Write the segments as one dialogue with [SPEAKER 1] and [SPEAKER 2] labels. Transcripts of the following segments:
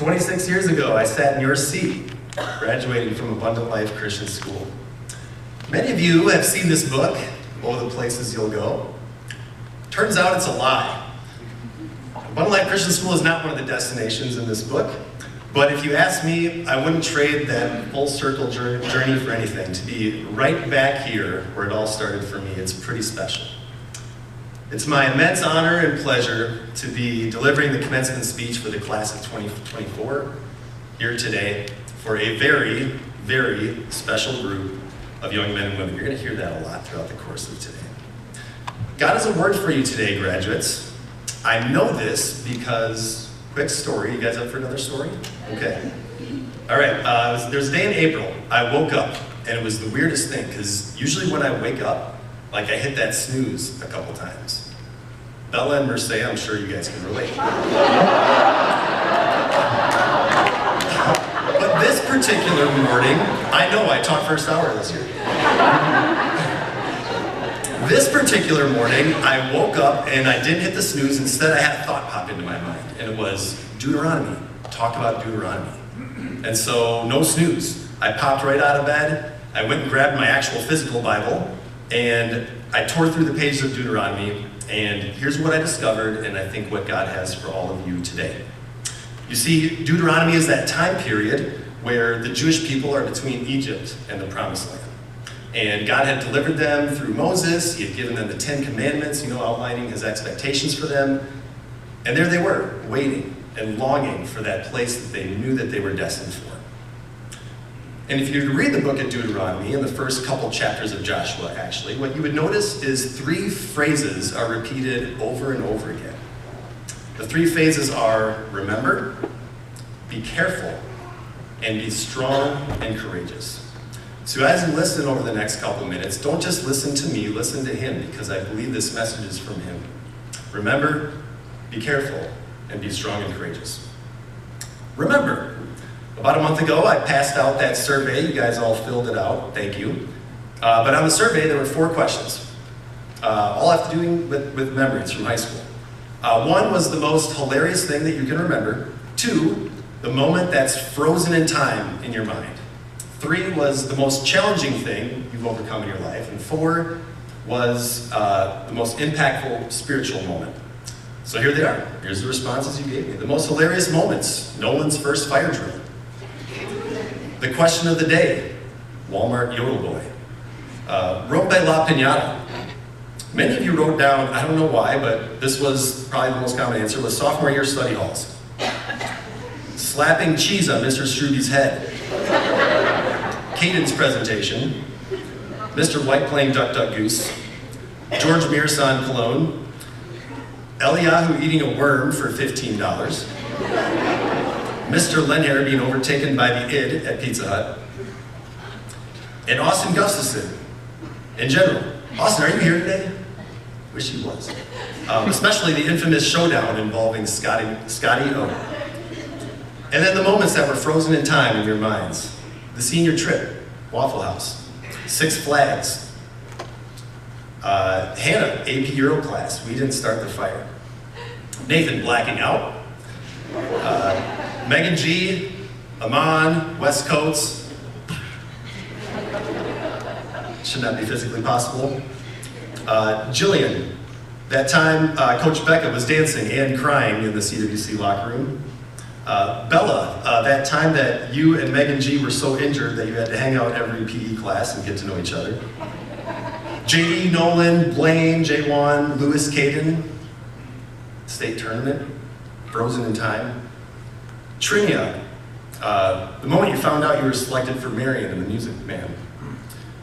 [SPEAKER 1] 26 years ago, I sat in your seat, graduating from Abundant Life Christian School. Many of you have seen this book, Oh, the Places You'll Go. Turns out it's a lie. Abundant Life Christian School is not one of the destinations in this book, but if you ask me, I wouldn't trade that full circle journey for anything. To be right back here where it all started for me, it's pretty special. It's my immense honor and pleasure to be delivering the commencement speech for the class of 2024 here today for a very, very special group of young men and women. You're going to hear that a lot throughout the course of today. God has a word for you today, graduates. I know this because, quick story, you guys up for another story? Okay. All right, there's a day in April, I woke up, and it was the weirdest thing, because usually when I wake up, like I hit that snooze a couple times. Bella and Merce, I'm sure you guys can relate. But this particular morning, I know I taught first hour this year. This particular morning, I woke up and I didn't hit the snooze. Instead, I had a thought pop into my mind, and it was Deuteronomy. Talk about Deuteronomy. And so, no snooze. I popped right out of bed. I went and grabbed my actual physical Bible, and I tore through the pages of Deuteronomy, and here's what I discovered, and I think what God has for all of you today. You see, Deuteronomy is that time period where the Jewish people are between Egypt and the Promised Land. And God had delivered them through Moses. He had given them the 10 Commandments, outlining his expectations for them. And there they were, waiting and longing for that place that they knew that they were destined for. And if you read the book of Deuteronomy, in the first couple chapters of Joshua, actually, what you would notice is 3 phrases are repeated over and over again. The 3 phases are remember, be careful, and be strong and courageous. So as you listen over the next couple minutes, don't just listen to me, listen to him, because I believe this message is from him. Remember, be careful, and be strong and courageous. Remember. About a month ago, I passed out that survey. You guys all filled it out. Thank you. But on the survey, there were 4 questions. All have to do with memories from high school. 1 was the most hilarious thing that you can remember. 2, the moment that's frozen in time in your mind. 3 was the most challenging thing you've overcome in your life. And 4 was the most impactful spiritual moment. So here they are. Here's the responses you gave me. The most hilarious moments: Nolan's first fire drill. The question of the day: Walmart Yodel Boy. Rompe La Piñata. Many of you wrote down, I don't know why, but this was probably the most common answer, was sophomore year study halls. Slapping cheese on Mr. Struby's head. Caden's presentation. Mr. White playing Duck Duck Goose. George Mearson cologne. Eliyahu eating a worm for $15. Mr. Lenhair being overtaken by the id at Pizza Hut. And Austin Gustafson, in general. Austin, are you here today? Wish he was. Especially the infamous showdown involving Scotty O. And then the moments that were frozen in time in your minds. The senior trip, Waffle House, Six Flags. Hannah, AP Euro class, we didn't start the fire. Nathan blacking out. Megan G, Amon, West Coats. Should not be physically possible. Jillian, that time Coach Becca was dancing and crying in the CWC locker room. Bella, that time that you and Megan G were so injured that you had to hang out every PE class and get to know each other. JD, Nolan, Blaine, J1, Lewis, Caden, state tournament, frozen in time. Trinia, the moment you found out you were selected for Marion in the Music Band.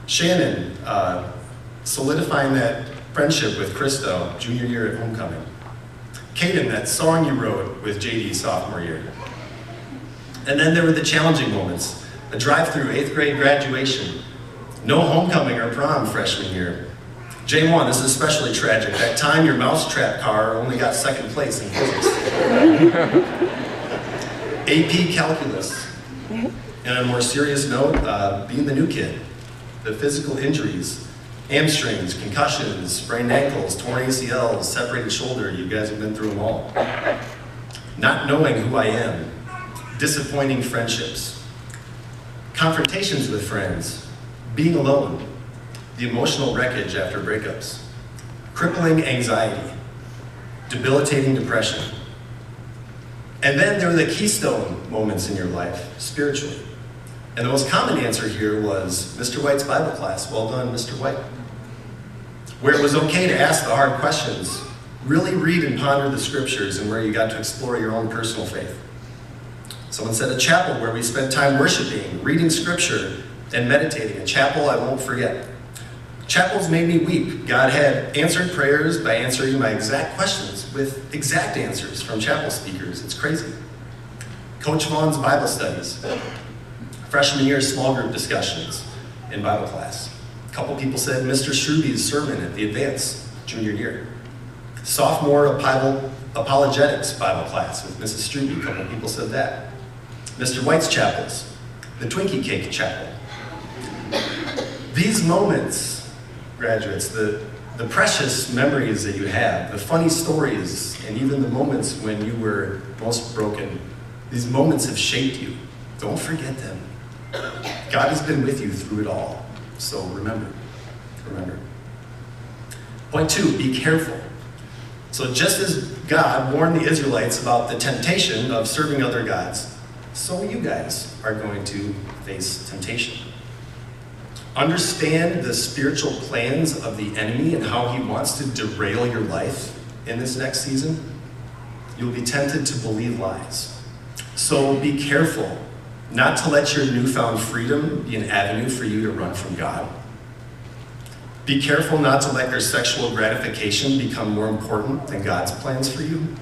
[SPEAKER 1] Shannon, solidifying that friendship with Christo, junior year at homecoming. Caden, that song you wrote with JD sophomore year. And then there were the challenging moments. A drive-through 8th grade graduation. No homecoming or prom freshman year. J1, this is especially tragic. That time your mousetrap car only got 2nd place in physics. AP Calculus. And on a more serious note, being the new kid. The physical injuries, hamstrings, concussions, sprained ankles, torn ACLs, separated shoulder, you guys have been through them all. Not knowing who I am, disappointing friendships, confrontations with friends, being alone, the emotional wreckage after breakups, crippling anxiety, debilitating depression. And then there were the keystone moments in your life, spiritually. And the most common answer here was Mr. White's Bible class. Well done, Mr. White. Where it was okay to ask the hard questions, really read and ponder the scriptures, and where you got to explore your own personal faith. Someone said a chapel where we spent time worshiping, reading scripture, and meditating. A chapel I won't forget. Chapels made me weep. God had answered prayers by answering my exact questions with exact answers from chapel speakers. It's crazy. Coach Vaughn's Bible studies. Freshman year small group discussions in Bible class. A couple people said Mr. Struby's sermon at the advance junior year. Sophomore apologetics Bible class with Mrs. Struby. A couple people said that. Mr. White's chapels. The Twinkie Cake Chapel. These moments, graduates, the precious memories that you have, the funny stories, and even the moments when you were most broken, these moments have shaped you. Don't forget them. God has been with you through it all. So remember. Point 2, be careful. So just as God warned the Israelites about the temptation of serving other gods, so you guys are going to face temptation. Understand the spiritual plans of the enemy and how he wants to derail your life in this next season. You'll be tempted to believe lies. So be careful not to let your newfound freedom be an avenue for you to run from God. Be careful not to let your sexual gratification become more important than God's plans for you.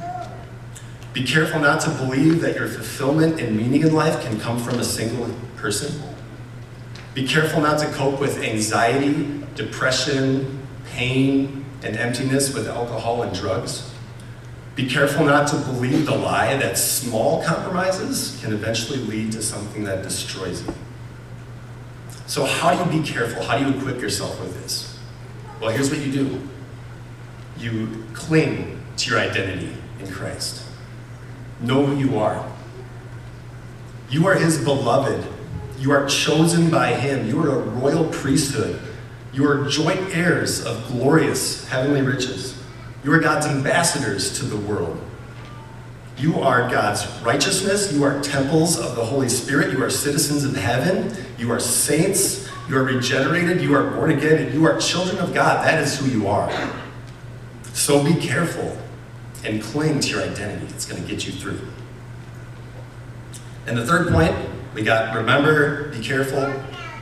[SPEAKER 1] Be careful not to believe that your fulfillment and meaning in life can come from a single person. Be careful not to cope with anxiety, depression, pain, and emptiness with alcohol and drugs. Be careful not to believe the lie that small compromises can eventually lead to something that destroys you. So how do you be careful? How do you equip yourself with this? Well, here's what you do. You cling to your identity in Christ. Know who you are. You are his beloved. You are chosen by him. You are a royal priesthood. You are joint heirs of glorious heavenly riches. You are God's ambassadors to the world. You are God's righteousness. You are temples of the Holy Spirit. You are citizens of heaven. You are saints. You are regenerated. You are born again. And you are children of God. That is who you are. So be careful and cling to your identity. It's going to get you through. And the third point, we got remember, be careful.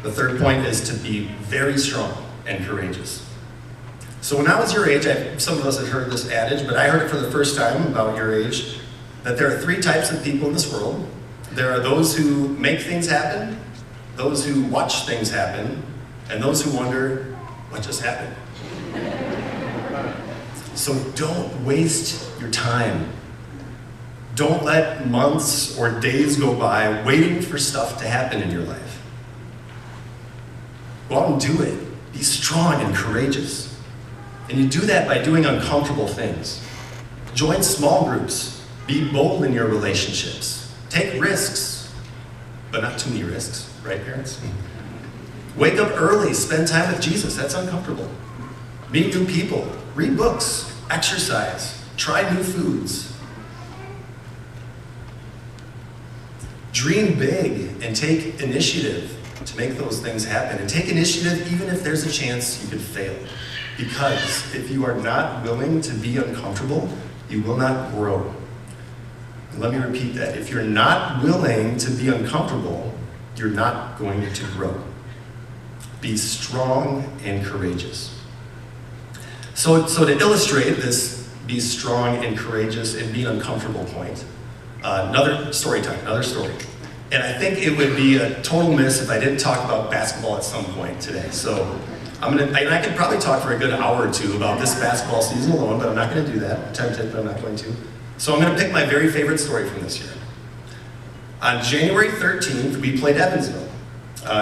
[SPEAKER 1] The third point is to be very strong and courageous. So when I was your age, some of us have heard this adage, but I heard it for the first time about your age, that there are 3 types of people in this world. There are those who make things happen, those who watch things happen, and those who wonder, what just happened? So don't waste your time. Don't let months or days go by waiting for stuff to happen in your life. Go out and do it. Be strong and courageous. And you do that by doing uncomfortable things. Join small groups. Be bold in your relationships. Take risks, but not too many risks, right, parents? Wake up early. Spend time with Jesus. That's uncomfortable. Meet new people. Read books. Exercise. Try new foods. Dream big and take initiative to make those things happen. And take initiative even if there's a chance you could fail. Because if you are not willing to be uncomfortable, you will not grow. And let me repeat that. If you're not willing to be uncomfortable, you're not going to grow. Be strong and courageous. So to illustrate this be strong and courageous and be uncomfortable point, another story time, another story. And I think it would be a total miss if I didn't talk about basketball at some point today. So I could probably talk for a good hour or two about this basketball season alone, but I'm not going to do that. I'm tempted, but I'm not going to. So I'm going to pick my very favorite story from this year. On January 13th, we played Evansville.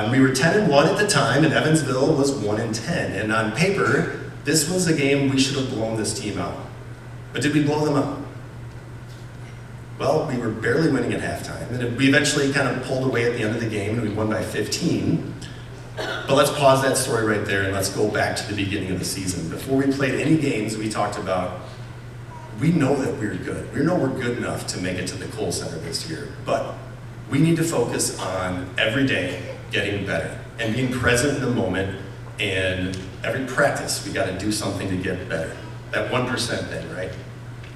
[SPEAKER 1] We were 10-1 at the time, and Evansville was 1-10. And on paper, this was a game we should have blown this team out. But did we blow them out? Well, we were barely winning at halftime, and we eventually kind of pulled away at the end of the game, and we won by 15. But let's pause that story right there, and let's go back to the beginning of the season. Before we played any games, we talked about, we know that we're good. We know we're good enough to make it to the Kohl Center this year, but we need to focus on every day getting better and being present in the moment, and every practice, we got to do something to get better. That 1% thing, right?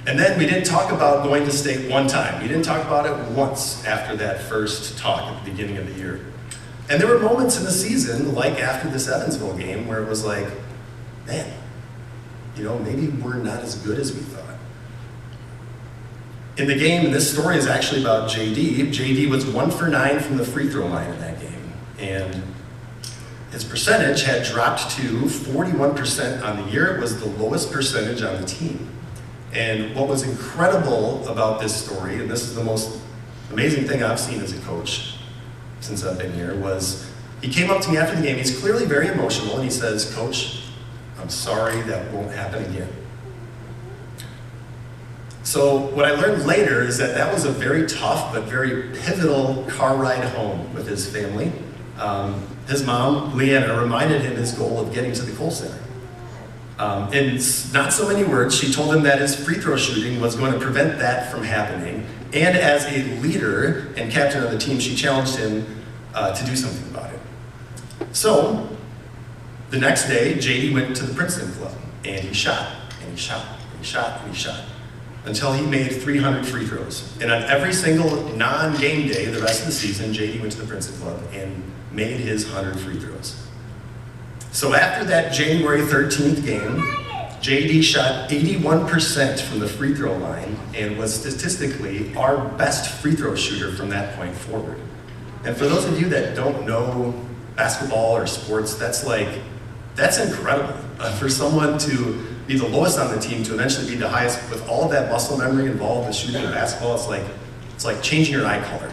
[SPEAKER 1] And then we didn't talk about going to state one time. We didn't talk about it once after that first talk at the beginning of the year. And there were moments in the season, like after this Evansville game, where it was like, man, you know, maybe we're not as good as we thought. In the game, and this story is actually about JD. JD was 1 for 9 from the free throw line in that game. And his percentage had dropped to 41% on the year. It was the lowest percentage on the team. And what was incredible about this story, and this is the most amazing thing I've seen as a coach since I've been here, was he came up to me after the game. He's clearly very emotional, and he says, "Coach, I'm sorry, that won't happen again." So what I learned later is that that was a very tough but very pivotal car ride home with his family. His mom, Leanna, reminded him his goal of getting to the Kohl Center. In not so many words, she told him that his free throw shooting was going to prevent that from happening. And as a leader and captain of the team, she challenged him to do something about it. So the next day, JD went to the Princeton Club, and he shot, and he shot, and he shot, and he shot, until he made 300 free throws. And on every single non-game day, the rest of the season, JD went to the Princeton Club and made his 100 free throws. So after that January 13th game, JD shot 81% from the free throw line and was statistically our best free throw shooter from that point forward. And for those of you that don't know basketball or sports, that's incredible. For someone to be the lowest on the team to eventually be the highest with all of that muscle memory involved with shooting a basketball, it's like changing your eye color.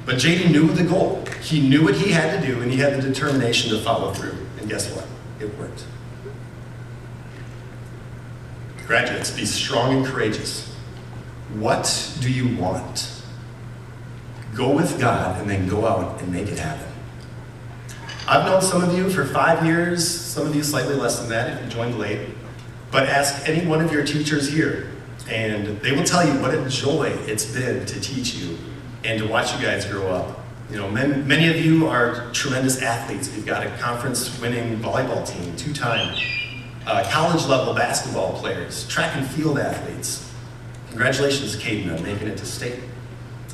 [SPEAKER 1] But JD knew the goal. He knew what he had to do, and he had the determination to follow through. And guess what? It worked. Graduates, be strong and courageous. What do you want? Go with God and then go out and make it happen. I've known some of you for 5 years, some of you slightly less than that if you joined late. But ask any one of your teachers here, and they will tell you what a joy it's been to teach you and to watch you guys grow up. You know, many of you are tremendous athletes. We've got a conference-winning volleyball team, 2-time, college-level basketball players, track and field athletes. Congratulations, Caden, on making it to state.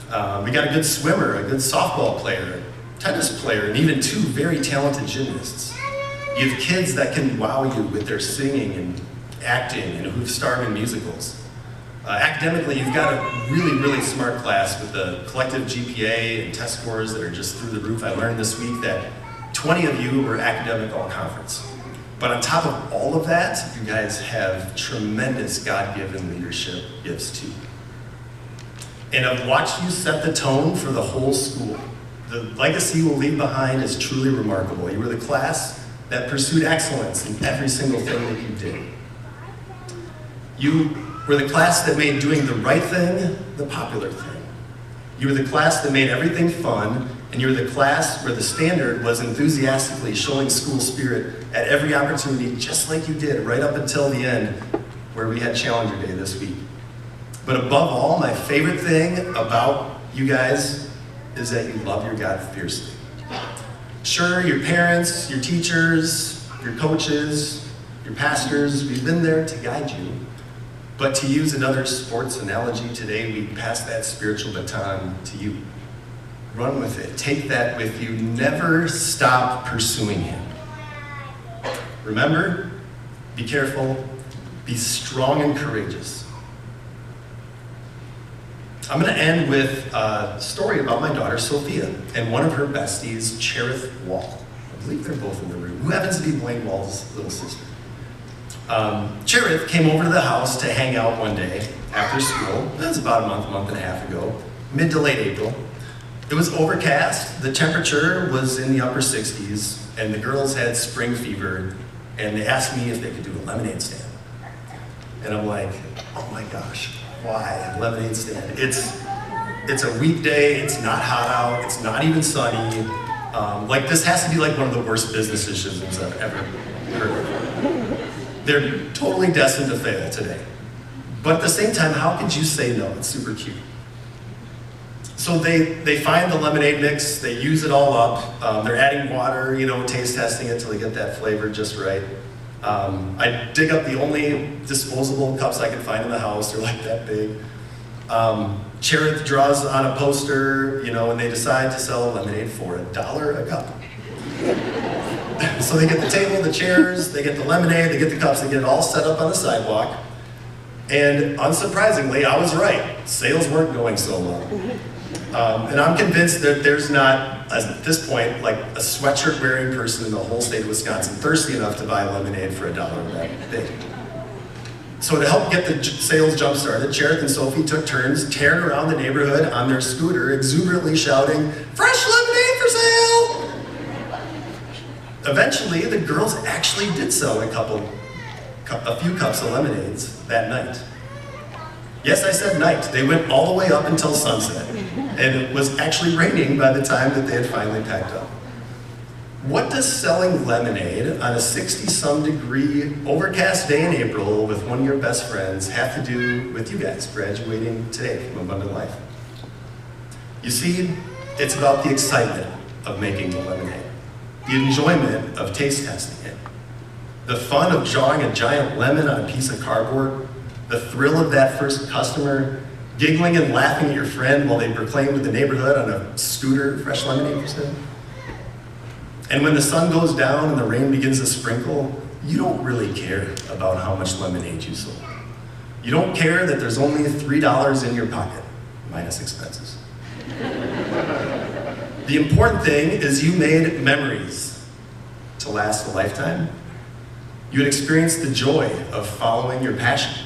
[SPEAKER 1] We got a good swimmer, a good softball player, tennis player, and even 2 very talented gymnasts. You have kids that can wow you with their singing and acting and who've starred in musicals. Academically, you've got a really, really smart class with a collective GPA and test scores that are just through the roof. I learned this week that 20 of you were academic all-conference. But on top of all of that, you guys have tremendous God-given leadership gifts too. And I've watched you set the tone for the whole school. The legacy you will leave behind is truly remarkable. You were the class that pursued excellence in every single thing that you did. You were the class that made doing the right thing the popular thing. You were the class that made everything fun, and you were the class where the standard was enthusiastically showing school spirit at every opportunity, just like you did right up until the end, where we had Challenger Day this week. But above all, my favorite thing about you guys is that you love your God fiercely. Sure, your parents, your teachers, your coaches, your pastors, we've been there to guide you. But to use another sports analogy today, we pass that spiritual baton to you. Run with it. Take that with you. Never stop pursuing Him. Remember, be careful, be strong and courageous. I'm going to end with a story about my daughter, Sophia, and one of her besties, Cherith Wall. I believe they're both in the room. Who happens to be Blaine Wall's little sister? Cherith came over to the house to hang out one day after school. That was about a month and a half ago, mid to late April. It was overcast, the temperature was in the upper 60s, and the girls had spring fever, and they asked me if they could do a lemonade stand. And I'm like, oh my gosh, Why? Lemonade stand. It's a weekday, it's not hot out, it's not even sunny. Like this has to be like one of the worst business decisions I've ever heard of. They're totally destined to fail today. But at the same time, how could you say no? It's super cute. So they find the lemonade mix, they use it all up, they're adding water, taste testing it till they get that flavor just right. I dig up the only disposable cups I can find in the house, they're like that big. Cherith draws on a poster, and they decide to sell lemonade for $1 a cup. So they get the table, the chairs, they get the lemonade, they get the cups, they get it all set up on the sidewalk. And unsurprisingly, I was right. Sales weren't going so well. And I'm convinced that there's not, at this point, like a sweatshirt wearing person in the whole state of Wisconsin thirsty enough to buy lemonade for $1 that day. So to help get the sales jump started, Cherith and Sophie took turns tearing around the neighborhood on their scooter, exuberantly shouting, "Fresh lemonade for sale!" Eventually, the girls actually did sell a few cups of lemonades that night. Yes, I said night. They went all the way up until sunset, and it was actually raining by the time that they had finally packed up. What does selling lemonade on a 60-some degree overcast day in April with one of your best friends have to do with you guys graduating today from Abundant Life? You see, it's about the excitement of making the lemonade, the enjoyment of taste testing it, the fun of drawing a giant lemon on a piece of cardboard, the thrill of that first customer, giggling and laughing at your friend while they proclaim to the neighborhood on a scooter, "Fresh lemonade for sale." And when the sun goes down and the rain begins to sprinkle, you don't really care about how much lemonade you sold. You don't care that there's only $3 in your pocket, minus expenses. The important thing is you made memories to last a lifetime. You had experienced the joy of following your passion.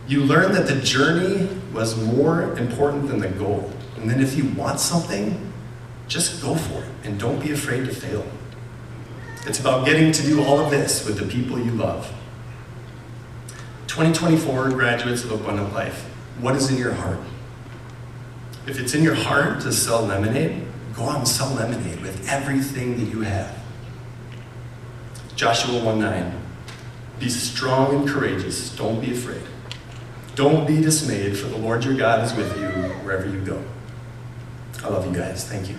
[SPEAKER 1] You learned that the journey was more important than the goal. And then if you want something, just go for it and don't be afraid to fail. It's about getting to do all of this with the people you love. 2024 graduates of Abundant Life, what is in your heart? If it's in your heart to sell lemonade, go out and sell lemonade with everything that you have. Joshua 1:9, be strong and courageous, don't be afraid. Don't be dismayed, for the Lord your God is with you wherever you go. I love you guys, thank you.